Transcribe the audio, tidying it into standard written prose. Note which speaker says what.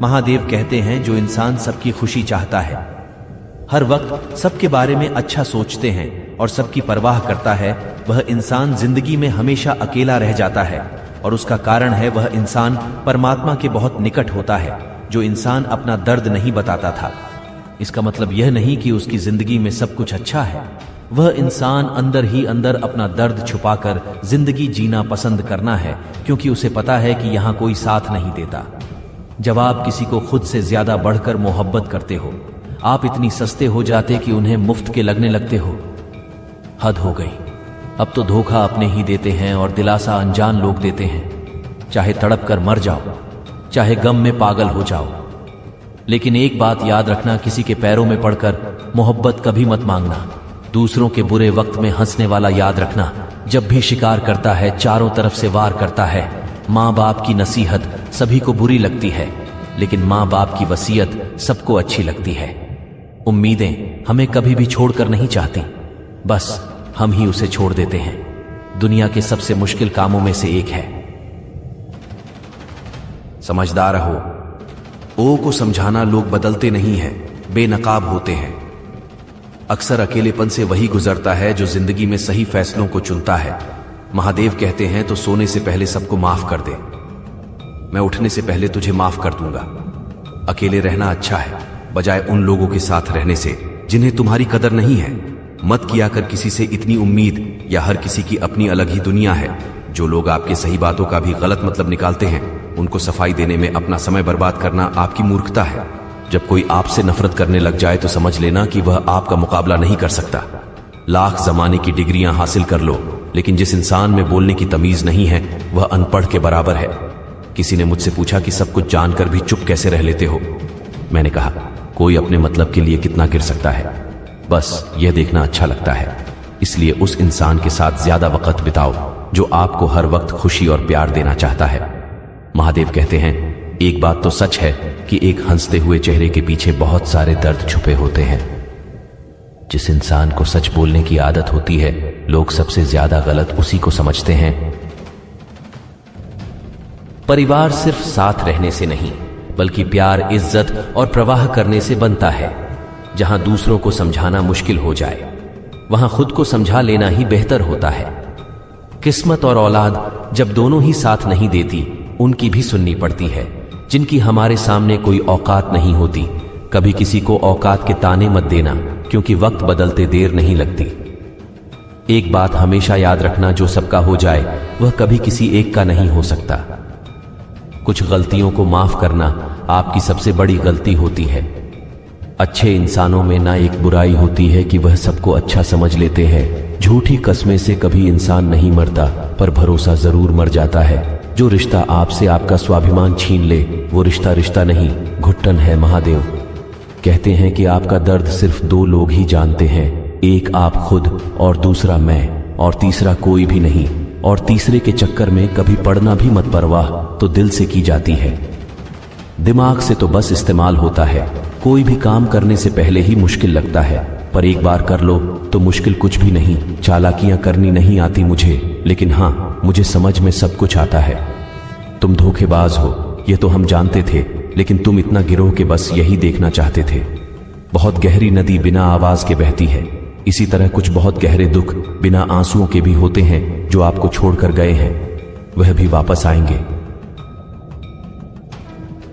Speaker 1: महादेव कहते हैं, जो इंसान सबकी खुशी चाहता है, हर वक्त सबके बारे में अच्छा सोचते हैं और सबकी परवाह करता है, वह इंसान जिंदगी में हमेशा अकेला रह जाता है। और उसका कारण है, वह इंसान परमात्मा के बहुत निकट होता है। जो इंसान अपना दर्द नहीं बताता था, इसका मतलब यह नहीं कि उसकी जिंदगी में सब कुछ अच्छा है। वह इंसान अंदर ही अंदर अपना दर्द छुपाकर जिंदगी जीना पसंद करना है, क्योंकि उसे पता है कि यहां कोई साथ नहीं देता। जब आप किसी को खुद से ज्यादा बढ़कर मोहब्बत करते हो, आप इतनी सस्ते हो जाते कि उन्हें मुफ्त के लगने लगते हो। हद हो गई। अब तो धोखा अपने ही देते हैं और दिलासा अनजान लोग देते हैं। चाहे तड़प कर मर जाओ, चाहे गम में पागल हो जाओ, लेकिन एक बात याद रखना, किसी के पैरों में पड़कर मोहब्बत कभी मत मांगना। दूसरों के बुरे वक्त में हंसने वाला याद रखना, जब भी शिकार करता है चारों तरफ से वार करता है। माँ बाप की नसीहत सभी को बुरी लगती है, लेकिन माँ बाप की वसीयत सबको अच्छी लगती है। उम्मीदें हमें कभी भी छोड़कर नहीं चाहती, बस हम ही उसे छोड़ देते हैं। दुनिया के सबसे मुश्किल कामों में से एक है। समझदार रहो। ओ को समझाना, लोग बदलते नहीं हैं, बेनकाब होते हैं। अक्सर अकेलेपन से वही गुजरता है जो जिंदगी में सही फैसलों को चुनता है। महादेव कहते हैं, तो सोने से पहले सबको माफ कर दे। मैं उठने से पहले तुझे माफ कर दूंगा। अकेले रहना अच्छा है, बजाय उन लोगों के साथ रहने से जिन्हें तुम्हारी कदर नहीं है। मत किया कर किसी से इतनी उम्मीद, या हर किसी की अपनी अलग ही दुनिया है। जो लोग आपके सही बातों का भी गलत मतलब निकालते हैं, उनको सफाई देने में अपना समय बर्बाद करना आपकी मूर्खता है। जब कोई आपसे नफरत करने लग जाए तो समझ लेना कि वह आपका मुकाबला नहीं कर सकता। लाख जमाने की डिग्रियां हासिल कर लो, लेकिन जिस इंसान में बोलने की तमीज नहीं है, वह अनपढ़ के बराबर है। किसी ने मुझसे पूछा कि सब कुछ जानकर भी चुप कैसे रह लेते हो। मैंने कहा, कोई अपने मतलब के लिए कितना गिर सकता है, बस यह देखना अच्छा लगता है। इसलिए उस इंसान के साथ ज्यादा वक्त बिताओ जो आपको हर वक्त खुशी और प्यार देना चाहता है। महादेव कहते हैं, एक बात तो सच है कि एक हंसते हुए चेहरे के पीछे बहुत सारे दर्द छुपे होते हैं। जिस इंसान को सच बोलने की आदत होती है, लोग सबसे ज्यादा गलत उसी को समझते हैं। परिवार सिर्फ साथ रहने से नहीं, बल्कि प्यार, इज्जत और प्रवाह करने से बनता है। जहां दूसरों को समझाना मुश्किल हो जाए, वहां खुद को समझा लेना ही बेहतर होता है। किस्मत और औलाद जब दोनों ही साथ नहीं देती, उनकी भी सुननी पड़ती है। जिनकी हमारे सामने कोई औकात नहीं होती, कभी किसी को औकात के ताने मत देना, क्योंकि वक्त बदलते देर नहीं लगती। एक बात हमेशा याद रखना, जो सबका हो जाए वह कभी किसी एक का नहीं हो सकता। कुछ गलतियों को माफ करना आपकी सबसे बड़ी गलती होती है। अच्छे इंसानों में ना एक बुराई होती है कि वह सबको अच्छा समझ लेते हैं। झूठी कस्में से कभी इंसान नहीं मरता, पर भरोसा जरूर मर जाता है। जो रिश्ता आपसे आपका स्वाभिमान छीन ले, वो रिश्ता रिश्ता नहीं, घुट्टन है। महादेव कहते हैं कि आपका दर्द सिर्फ दो लोग ही जानते हैं, एक आप खुद और दूसरा मैं, और तीसरा कोई भी नहीं। और तीसरे के चक्कर में कभी पड़ना भी मत। परवाह तो दिल से की जाती है, दिमाग से तो बस इस्तेमाल होता है। कोई भी काम करने से पहले ही मुश्किल लगता है, पर एक बार कर लो तो मुश्किल कुछ भी नहीं। चालाकियां करनी नहीं आती मुझे, लेकिन हाँ, मुझे समझ में सब कुछ आता है। तुम धोखेबाज हो, ये तो हम जानते थे, लेकिन तुम इतना गिरो कि बस यही देखना चाहते थे। बहुत गहरी नदी बिना आवाज के बहती है, इसी तरह कुछ बहुत गहरे दुख बिना आंसुओं के भी होते हैं, जो आपको छोड़कर गए हैं, वह भी वापस आएंगे।